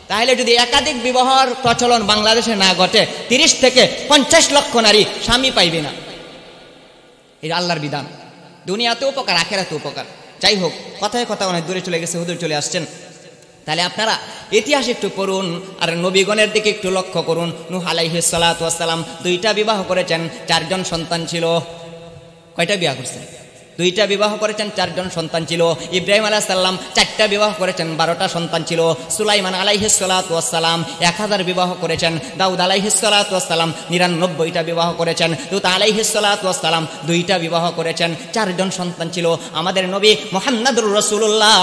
তাহলে যদি একাধিক বিবাহর প্রচলন বাংলাদেশে না ঘটে, 30 থেকে 50 লক্ষ নারী স্বামী পাইবে না। এই আল্লাহর বিধান, দুনিয়াতে উপকার, আখিরাতে উপকার। যাই হোক, কথায় কথা অনেক দূরে চলে গেছে, হুজুর চলে আসছেন। তাহলে আপনারা ইতিহাস একটু পড়ুন আর নবীগণের দিকে একটু লক্ষ্য করুন। নূহ আলাইহিস সালাতু ওয়াস সালাম 2টা বিবাহ করেছেন, 4 জন সন্তান ছিল। কয়টা বিবাহ করছেন? 2টা বিবাহ করেছেন, 4 জন সন্তান ছিল। ইব্রাহিম আলাইহিস সালাম 4টা বিবাহ করেছেন, 12টা সন্তান ছিল। সুলাইমান আলাইহিস সালাতু ওয়াস সালাম 1000 বিবাহ করেছেন। দাউদ আলাইহিস সালাতু ওয়াস সালাম 99টা বিবাহ করেছেন। লূত আলাইহিস সালাতু ওয়াস সালাম 2টা বিবাহ করেছেন, 4 জন সন্তান ছিল। আমাদের নবী মুহাম্মদুর রাসূলুল্লাহ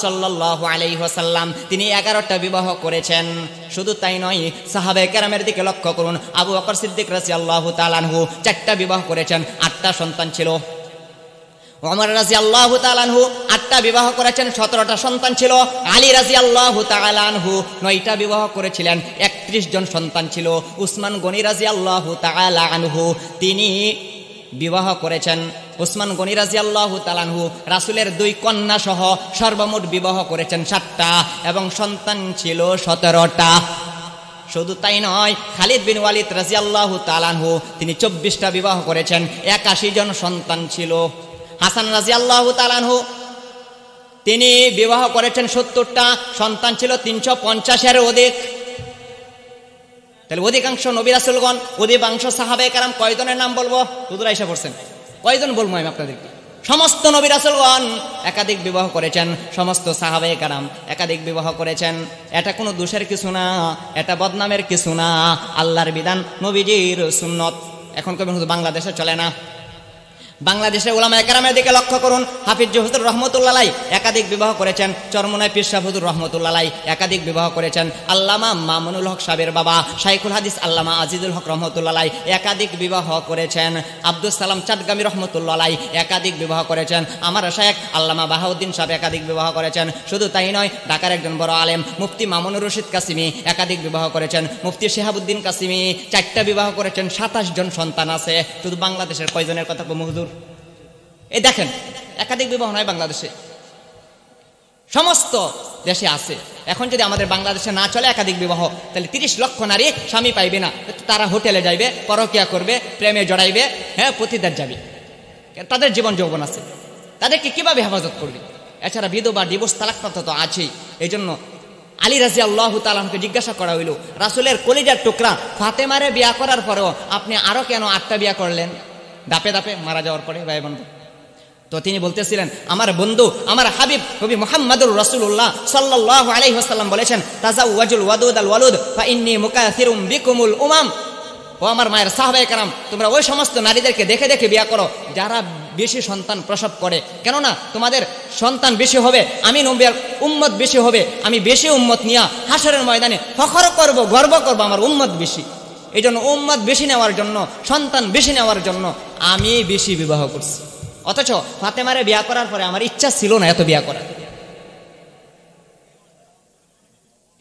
সাল্লাল্লাহু আলাইহি ওয়াসাল্লাম তিনি 11টা বিবাহ করেছেন। শুধু তাই নয়, সাহাবায়ে কেরামের দিকে লক্ষ্য করুন। আবু বকর সিদ্দিক রাদিয়াল্লাহু তাআলা আনহু 4টা বিবাহ করেছেন, 8টা সন্তান ছিল। ওমর রাদিয়াল্লাহু তাআলা আনহু 8টা বিবাহ করেছেন, 17টা সন্তান ছিল। আলী রাদিয়াল্লাহু তাআলা আনহু 9টা বিবাহ করেছিলেন, 31 জন সন্তান ছিল। উসমান গনি রাদিয়াল্লাহু তাআলা আনহু তিনি বিবাহ করেছেন, উসমান গনি রাদিয়াল্লাহু তাআলা আনহু রাসূলের 2 কন্যা সহ সর্বমোট বিবাহ করেছেন 7টা এবং সন্তান ছিল 17টা। শুধু তাই নয়, খালিদ বিন ওয়ালিদ রাদিয়াল্লাহু তাআলা আনহু তিনি 24টা বিবাহ করেছেন, 81 জন সন্তান ছিল। হাসান রাদিয়াল্লাহু তাআলা আনহু তিনি বিবাহ করেছেন 70টা, সন্তান ছিল 350-এর অধিক। তাহলে অধিকাংশ নবী রাসূলগণ, অধিকাংশ সাহাবায়ে কেরাম কয়জনের নাম বলবো? হুজুর আয়েশা পড়ছেন, কয়জন বলবো আমি আপনাদেরকে? সমস্ত নবী রাসূলগণ একাধিক বিবাহ করেছেন, সমস্ত সাহাবায়ে কেরাম একাধিক বিবাহ করেছেন। এটা কোনো দোষের কিছু না, এটা বদনামের কিছু না, আল্লাহর বিধান, নবীজির সুন্নত। এখন কবে হুজুর বাংলাদেশে চলে না। বাংলাদেশের উলামায়ে কেরামের দিকে লক্ষ্য করুন। হাফিজ হুজুর রহমতুল্লাহ আলাইহি একাধিক বিবাহ করেছেন। চরমনায় পীর সাহেব হুজুর রহমতুল্লাহ আলাইহি একাধিক বিবাহ করেছেন। আল্লামা মামুনুল হক সাহেবের বাবা শাইখুল হাদিস আল্লামা আজিজুল হক রহমতুল্লাহ আলাইহি একাধিক বিবাহ করেছেন। আব্দুল সালাম চাঁদগামী রহমতুল্লাহ আলাইহি একাধিক বিবাহ করেছেন। আমার শায়েখ আল্লামা বাহাউদ্দিন সাহেব একাধিক বিবাহ করেছেন। শুধু তাই নয়, ঢাকার একজন বড় আলেম মুফতি মামুনুর রশিদ কাসিমি একাধিক বিবাহ করেছেন। মুফতি শিহাবুদ্দিন কাসিমি 4টা বিবাহ করেছেন, 27 জন সন্তান আছে। শুধু বাংলাদেশের কয়জনের কথা কম হুজুর? এই দেখেন, একাধিক বিবাহ নয় বাংলাদেশে, সমস্ত দেশে আছে। এখন যদি আমাদের বাংলাদেশে না চলে একাধিক বিবাহ, তাহলে 30 লক্ষ নারী স্বামী পাইবে না। তারা হোটেলে যাইবে, পরকিয়া করবে, প্রেমে জড়াইবে, হ্যাঁ পতিতার যাবে। তাদের জীবন যৌবন আছে, তাদেরকে কিভাবে হেফাজত করবে? এছাড়া বিধবা, ডিভোর্স, তালাকপ্রাপ্ত তো আছেই। এই জন্য আলী রাদিয়াল্লাহু তাআলা আনহুকে জিজ্ঞাসা করা হইল, রাসূলের কলিজার টুকরা ফাতেমারে বিয়া করার পরেও আপনি আরো কেন 8টা বিয়া করলেন দাপে দাপে মারা যাওয়ার পরে? ভাই বন্ধু, তো তিনি বলতেছিলেন, আমার বন্ধু, আমার হাবিব নবী মুহাম্মদুর রাসূলুল্লাহ সাল্লাল্লাহু আলাইহি ওয়াসাল্লাম বলেছেন, তাজাওয়াজুল ওয়াদুদ আল ওয়ালুদ ফা ইন্নী মুকাথিরুম বিকুমুল উমাম। ও আমার মায়ের সাহাবায়ে কেরাম, তোমরা ওই সমস্ত নারীদেরকে দেখে দেখে বিয়া করো যারা বেশি সন্তান প্রসব করে। কেননা তোমাদের সন্তান বেশি হবে, আমি নবীর উম্মত বেশি হবে, আমি বেশি উম্মত নিয়া হাশরের ময়দানে ফখর করব, গর্ব করব আমার উম্মত বেশি। এই জন্য উম্মত বেশি নেওয়ার জন্য, সন্তান বেশি নেওয়ার জন্য আমি বেশি বিবাহ করছি। অথচ ফাতেমারে বিয়া করার পরে আমার ইচ্ছা ছিল না এত বিয়া করার।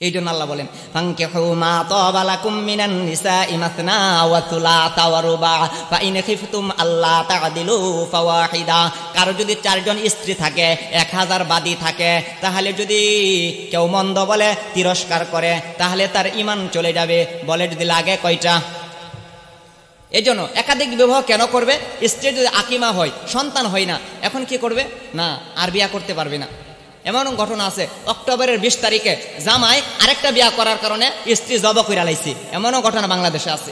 এই জন্য আল্লাহ বলেন, ফানকিহু মা তাবা লাকুম মিনান নিসাই মাসনা ওয়া সুলাসা ওয়া রুবা ফা ইন খিফতুম আল্লা তা'দিলু ফাওয়াহিদা। কারো যদি 4 জন স্ত্রী থাকে, 1000 বাদী থাকে, তাহলে যদি কেউ মন্দ বলে, তিরস্কার করে, তাহলে তার ঈমান চলে যাবে। বলে যদি লাগে কয়টা? এই জন্য একাধিক বিবাহ কেন করবে? স্ত্রী যদি আকিমা হয়, সন্তান হয় না, এখন কি করবে? না, আর বিয়া করতে পারবে না। এমন ঘটনা আছে অক্টোবরের 20 তারিখে জামাই আরেকটা বিয়া করার কারণে স্ত্রী জব কইরা লাইছে, এমনও ঘটনা বাংলাদেশে আছে।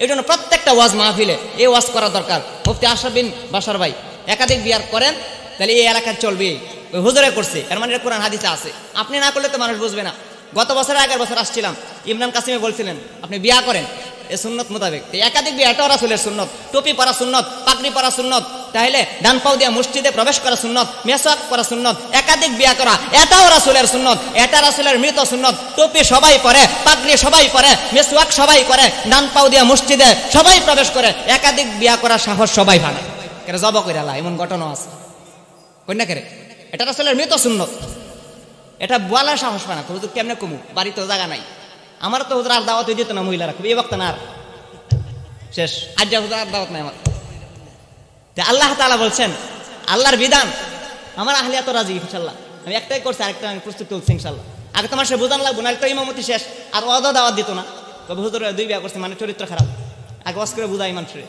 এই জন্য প্রত্যেকটা ওয়াজ মাহফিলে এই ওয়াজ করা দরকার। মুফতি আশরাফ বিন বাশার ভাই একাধিক বিয়ার করেন, তাহলে এই এলাকায় চলবে। ওই হুজুরে করছে, এর মানে কোরআন হাদিসে আছে। আপনি না করলে তো মানুষ বুঝবে না। গত বছর আগের বছর আসছিলাম, ইমরান কাসিমে বলছিলেন আপনি বিয়া করেন এ সুন্নত মোতাবেক। একাধিক বিয়া, এটাও রাসূলের সুন্নত। টুপি পরা সুন্নত, পাগড়ি পরা সুন্নত, তাহলে ডান পাও দিয়ে মসজিদে প্রবেশ করা সুন্নত, মেসওয়াক করা সুন্নত, একাধিক বিয়া করা এটাও রাসূলের সুন্নত। এটা রাসূলের মৃত সুন্নত। টুপি সবাই পরে, পাগড়ি সবাই পরে, মেসওয়াক সবাই করে, ডান পাও দিয়ে মসজিদে সবাই প্রবেশ করে। একাধিক বিয়া করার সাহস সবাই ভাঙে, কেন জব কইরা লা, এমন ঘটনা আছে কন্যা কেরে। এটা রাসূলের মৃত সুন্নত, এটা বলার সাহস পায় না। তো হুজুর কেমনে কমু, বাড়ি তো জায়গা নাই। আমার তো হুজুর আর দাওয়াত দিত না, মহিলারা খুব এই বক্তা না, আর শেষ আজ হুজুর আর দাওয়াত নাই আমার। আল্লাহ তাআলা বলছেন আল্লাহর বিধান, আমার আহলিয়া তো রাজি ইনশাল্লাহ। আমি একটাই করছি, আরেকটা আমি প্রস্তুত তুলছি ইনশাল্লাহ। আগে তোমার সে বোঝান লাগবো, নাহলে তো ইমামতি শেষ আর অদা দাওয়াত দিত না। তবে হুজুর 2 বিয়া করছে মানে চরিত্র খারাপ, আগে ওয়াজ করে বুঝাই মানুষের।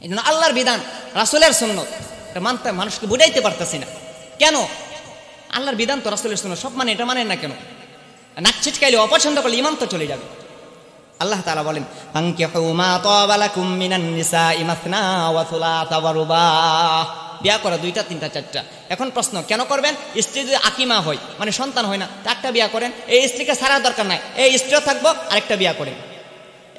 এই জন্য আল্লাহর বিধান, রাসূলের সুন্নত, এটা মানতে মানুষকে বুঝাইতে পারতেছি না কেন। আল্লাহর বিধান তো রাসূলের সুন্নত, সব মানে এটা মানেন না কেন? নাক ছিটকাইলে অপছন্দ করলে ইমান তো চলে যাবে। আল্লাহ তাআলা বলেন ফানকিহু মা তাবা লাকুম মিনান নিসাই মাসনা ওয়া সুলাসা ওয়া রুবা। বিয়া করা 2টা 3টা 4টা। এখন প্রশ্ন, কেন করবেন? স্ত্রী যদি আকিমা হয় মানে সন্তান হয় না, একটা বিয়া করেন। এই স্ত্রীকে ছাড়ার দরকার নাই, এই স্ত্রীও থাকবো, আরেকটা বিয়া করেন,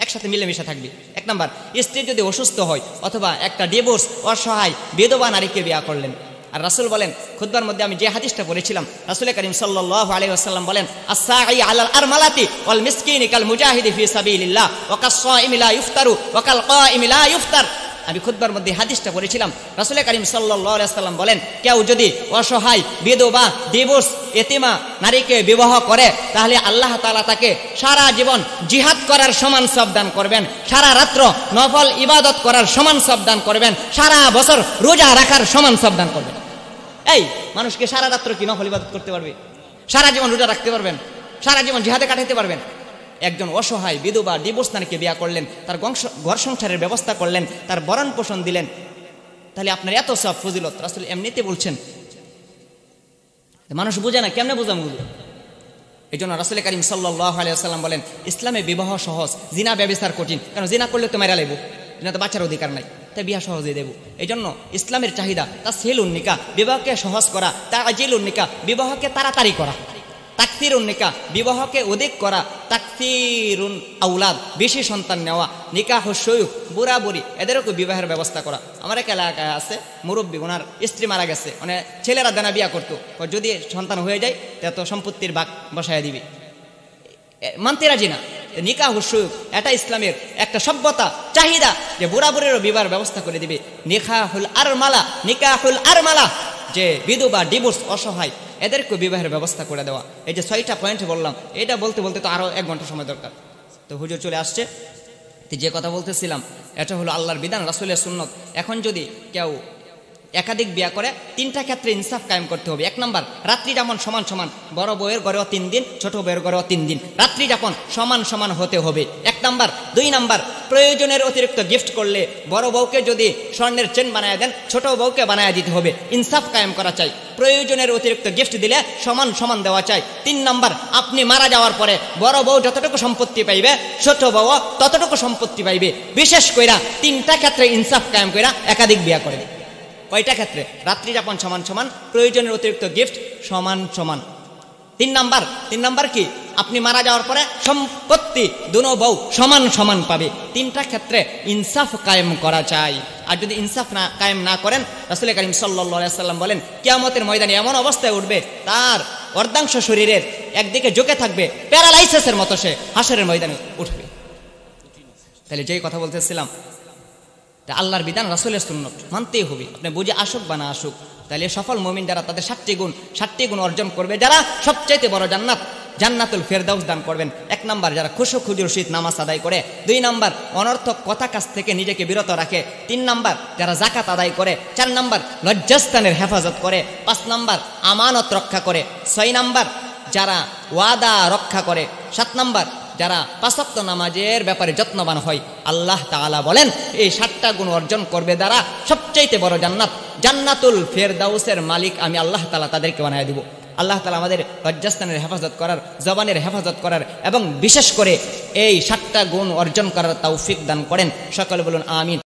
একসাথে মিলেমিশে থাকবে। 1 নাম্বার, স্ত্রী যদি অসুস্থ হয় অথবা একটা ডিভোর্স, অসহায় বিধবা নারীকে বিয়া করলেন। আর রাসূল বলেন, খুতবার মধ্যে আমি যে হাদিসটা পড়েছিলাম, রাসূল করিম সাল্লাল্লাহু আলাইহি ওয়াসাল্লাম বলেন আস-সাঈ আলাল আরমালাতি ওয়াল মিসকিনি কাল মুজাহিদি ফি সাবিলিল্লাহ ওয়া কাস-সাইমি লা ইফতারু ওয়া কাল কাইমি লা ইফতার। আমি খুতবার মধ্যে হাদিসটা পড়েছিলাম, রাসূল করিম সাল্লাল্লাহু আলাইহি ওয়াসাল্লাম বলেন, কেউ যদি অসহায় বিধবা ডিভোর্স এতিমা নারীকে বিবাহ করে, তাহলে আল্লাহ তাআলা তাকে সারা জীবন জিহাদ করার সমান সওয়াব দান করবেন, সারা রাত্র নফল ইবাদত করার সমান সওয়াব দান করবেন, সারা বছর রোজা রাখার সমান সওয়াব দান করবেন। এই মানুষকে সারা রাত্র কি নফল ইবাদত করতে পারবে? সারা জীবন রোজা রাখতে পারবেন? সারা জীবন জিহাদে কাটাতে পারবেন? একজন অসহায় বিধবা ডিভোর্স নারীকে বিয়া করলেন, তার ঘর সংসারের ব্যবস্থা করলেন, তার ভরণ পোষণ দিলেন, তাহলে আপনার এত সব ফজিলত রাসূল এমনিতে বলছেন। মানুষ বুঝে না, কেমনে বুঝাবো? এই জন্য রাসূল করিম সাল্লাল্লাহু আলাইহি ওয়াসাল্লাম বলেন, ইসলামে বিবাহ সহজ, জিনা ব্যভিচার কঠিন। কারণ জিনা করলে তো মেরা লাগবে, জিনা তো বাচ্চার অধিকার নাই, তাই বিবাহ সহজে দেব। এই জন্য ইসলামের চাহিদা তাসহিলুন নিকাহ, বিবাহকে সহজ করা, তাজিলুন নিকাহ, বিবাহকে তাড়াতাড়ি করা, তাকসিরুন নিকাহ, বিবাহকে অধিক করা, তাকসিরুন আওলাদ, বেশি সন্তান নেওয়া, নিকাহ শুয়ুখ, বুড়া বুড়ি এদেরও বিবাহের ব্যবস্থা করা। আমার এক এলাকায় আছে মুরব্বী, ওনার স্ত্রী মারা গেছে, মানে ছেলেরা দেনা বিয়া করতো, যদি সন্তান হয়ে যায় তত সম্পত্তির ভাগ বসায় দিবে, মানতে রাজি না। নিকাহ শুয়ুখ এটা ইসলামের একটা সভ্যতা, চাহিদা যে বুড়া বুড়িরও বিবাহের ব্যবস্থা করে দিবে। নিকাহুল আরমালা, যে বিধবা ডিভোর্স অসহায় এদেরকে বিবাহের ব্যবস্থা করে দেওয়া। এই যে 6টা পয়েন্ট বললাম, এটা বলতে বলতে তো আরো 1 ঘন্টা সময় দরকার। তো হুজুর চলে আসছে, যে কথা বলতেছিলাম এটা হলো আল্লাহর বিধান, রাসূলের সুন্নত। এখন যদি কেউ একাধিক বিয়া করে, 3টা ক্ষেত্রে ইনসাফ কায়েম করতে হবে। 1 নাম্বার, রাত্রি যাপন সমান সমান, বড় বউয়ের ঘরেও 3 দিন, ছোট বউয়ের ঘরেও 3 দিন, রাত্রি যাপন সমান সমান হতে হবে 1 নাম্বার। 2 নাম্বার, প্রয়োজনের অতিরিক্ত গিফট করলে বড় বউকে যদি স্বর্ণের চেন বানায় দেন, ছোট বউকে বানায় দিতে হবে। ইনসাফ কায়েম করা চাই, প্রয়োজনের অতিরিক্ত গিফট দিলে সমান সমান দেওয়া চাই। 3 নাম্বার, আপনি মারা যাওয়ার পরে বড় বউ যতটুকু সম্পত্তি পাইবে, ছোট বউ ততটুকু সম্পত্তি পাইবে। বিশেষ কইরা 3টা ক্ষেত্রে ইনসাফ কায়েম কইরা একাধিক বিয়া করে। কয়টা ক্ষেত্রে? রাত্রি যাপন সমান সমান, প্রয়োজনের অতিরিক্ত গিফট সমান সমান। 3 নাম্বার কি? আপনি মারা যাওয়ার পরে সম্পত্তি দুনো বউ সমান সমান পাবে। 3টা ক্ষেত্রে ইনসাফ কায়েম করা চাই। আর যদি ইনসাফ কায়েম না করেন, রাসূল করিম সাল্লাল্লাহু আলাইহি ওয়াসাল্লাম বলেন, কিয়ামতের ময়দানে এমন অবস্থায় উঠবে, তার অর্ধাংশ শরীরের একদিকে ঝুঁকে থাকবে, প্যারালাইসিসের মতো সে হাসরের ময়দানে উঠবে। তাহলে যেই কথা বলতেছিলাম, আল্লাহর বিধান, রাসূলের সুন্নাত মানতেই হবে। আপনি বুঝে আসুক বা না আসুক, তাহলে সফল মুমিন যারা, তাদের 7টি গুণ অর্জন করবে, যারা সবচাইতে বড় জান্নাতুল ফেরদাউস দান করবেন। 1 নাম্বার, যারা খুশুখুজুর সহিত নামাজ আদায় করে। 2 নাম্বার, অনর্থক কথা কাজ থেকে নিজেকে বিরত রাখে। 3 নাম্বার, যারা যাকাত আদায় করে। 4 নাম্বার, লজ্জাস্থানের হেফাজত করে। 5 নাম্বার, আমানত রক্ষা করে। 6 নাম্বার, যারা ওয়াদা রক্ষা করে। 7 নাম্বার, যারা 5 ওয়াক্ত নামাজের ব্যাপারে যত্নবান হয়। আল্লাহ তাআলা বলেন, এই 7টা গুণ অর্জন করবে যারা, সবচাইতে বড় জান্নাতুল ফেরদাউসের মালিক আমি আল্লাহ তাআলা তাদেরকে বানায় দিব। আল্লাহ তাআলা আমাদের লজ্জাস্থানের হেফাজত করার, জবানের হেফাজত করার এবং বিশেষ করে এই 7টা গুণ অর্জন করার তৌফিক দান করেন। সকলে বলুন আমিন।